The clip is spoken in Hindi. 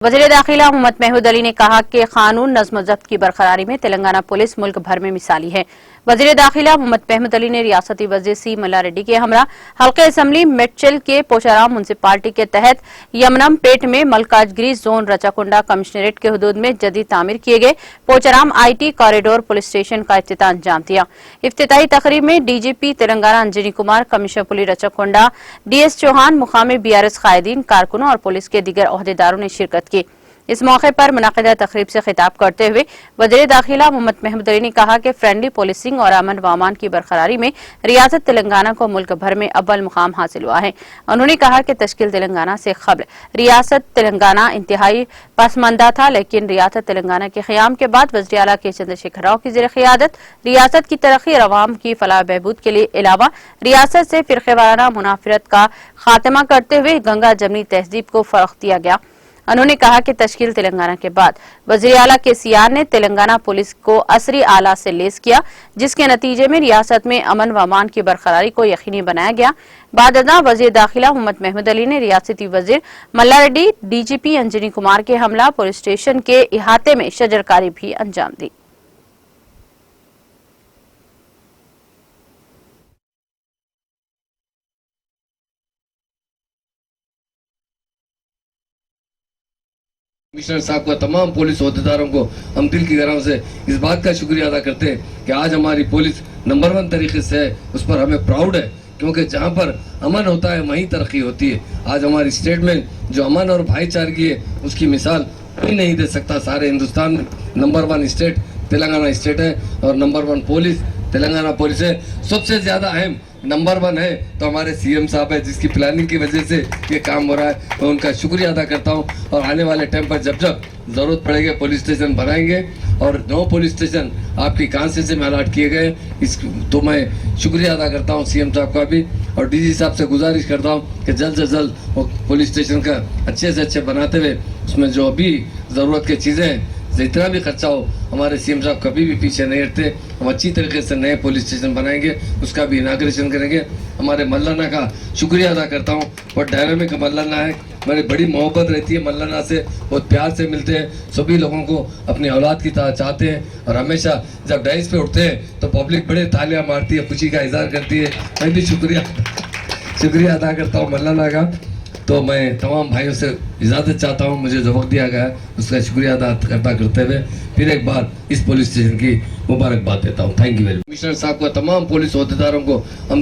वज़ीर दाखिला मोहम्मद महमूद अली ने कहा कि कानून नज़्म ज़ब्त की बरकरारी में तेलंगाना पुलिस मुल्क भर में मिसाली है। वज़ीर दाखिला मोहम्मद महमूद अली ने रियासती वज़ीर सी मल्लारेड्डी के हमरा हल्के असम्बली मेडचल के पोचाराम म्युनिसिपालिटी के तहत यमनम पेट में मलकाजगिरी जोन रचाकुंडा कमिश्नरेट के हदूद में जदीद तामीर किए गए Pocharam IT corridor police station का इफ्तिताह अंजाम दिया। इफ्तिताही तकरीब में DGP Telangana Anjani Kumar, commissioner police Rachakonda DS Chauhan, मुकामी BRS कायदीन, कारकुनों और पुलिस के दीगर ओहदेदारों ने शिरकत की। इस मौके पर मुनाकिदा तकरीब से खिताब करते हुए वज़ीर दाखिला मोहम्मद महमूद अली ने कहा कि फ्रेंडली पुलिसिंग और अमन व अमान की बरकरारी में रियासत तेलंगाना को मुल्क भर में अव्वल मुकाम हासिल हुआ है। उन्होंने कहा कि तश्कील तेलंगाना से कबल रियासत तेलंगाना इंतहाई पसमानदा था, लेकिन रियासत तेलंगाना के क़याम के बाद वज़ीर आला के चंद्रशेखर राव की ज़ेर क़ियादत रियासत की तरक्की और अवाम की फलाह बहबूद के लिए अलावा रियासत से फ़िरक़ेवाराना मुनाफरत का खात्मा करते हुए गंगा जमनी तहजीब को फ़रोग़ दिया गया। उन्होंने कहा कि तश्कील तेलंगाना के बाद वज़ीर आला के सीआर ने तेलंगाना पुलिस को असरी आला से लेस किया, जिसके नतीजे में रियासत में अमन व अमान की बरकरारी को यकीनी बनाया गया। बाद अज़ां वज़ीर दाखिला मोहम्मद महमूद अली ने रियासती वज़ीर मल्लारेड्डी, DGP अंजनी कुमार के हमला पुलिस स्टेशन के इहाते में शजरकारी भी अंजाम दी। कमिश्नर साहब का, तमाम पुलिस अहदेदारों को हम दिल की गहराइयों से इस बात का शुक्रिया अदा करते हैं कि आज हमारी पुलिस नंबर 1 तरीके से है। उस पर हमें प्राउड है, क्योंकि जहां पर अमन होता है वहीं तरक्की होती है। आज हमारी स्टेट में जो अमन और भाईचारगी है उसकी मिसाल कोई नहीं दे सकता। सारे हिंदुस्तान में नंबर 1 स्टेट तेलंगाना स्टेट है और नंबर 1 पुलिस तेलंगाना पुलिस है। सबसे ज्यादा अहम नंबर 1 है तो हमारे CM साहब है, जिसकी प्लानिंग की वजह से ये काम हो रहा है। मैं उनका शुक्रिया अदा करता हूँ और आने वाले टाइम पर जब जब ज़रूरत पड़ेगी पुलिस स्टेशन बनाएंगे और 9 पुलिस स्टेशन आपकी कॉन्स्टिट्यूंसी में अलॉट किए गए, इस तो मैं शुक्रिया अदा करता हूँ CM साहब का भी और DG साहब से गुजारिश करता हूँ कि जल्द से जल्द वो पुलिस स्टेशन का अच्छे से अच्छे बनाते हुए उसमें जो भी ज़रूरत की चीज़ें हैं, जितना भी खर्चा हो, हमारे CM साहब कभी भी पीछे नहीं हटते। हम अच्छी तरीके से नए पुलिस स्टेशन बनाएंगे, उसका भी इनाग्रेशन करेंगे। हमारे मल्लाना का शुक्रिया अदा करता हूँ। बहुत डायनामिक मल्लाना है, मेरी बड़ी मोहब्बत रहती है मल्लाना से, बहुत प्यार से मिलते हैं, सभी लोगों को अपनी औलाद की तरह चाहते हैं और हमेशा जब डाइस पे उठते हैं तो पब्लिक बड़े तालियां मारती है, खुशी का इजहार करती है। मैं भी शुक्रिया अदा करता हूँ मल्लाना का। तो मैं तमाम भाइयों से इजाज़त चाहता हूँ, मुझे जो वक्त दिया गया है उसका शुक्रिया अदा करते हुए फिर एक बार इस पुलिस स्टेशन की मुबारकबाद देता हूँ। Thank you very much. Commissioner साहब का, तमाम पुलिस अहदेदारों को हम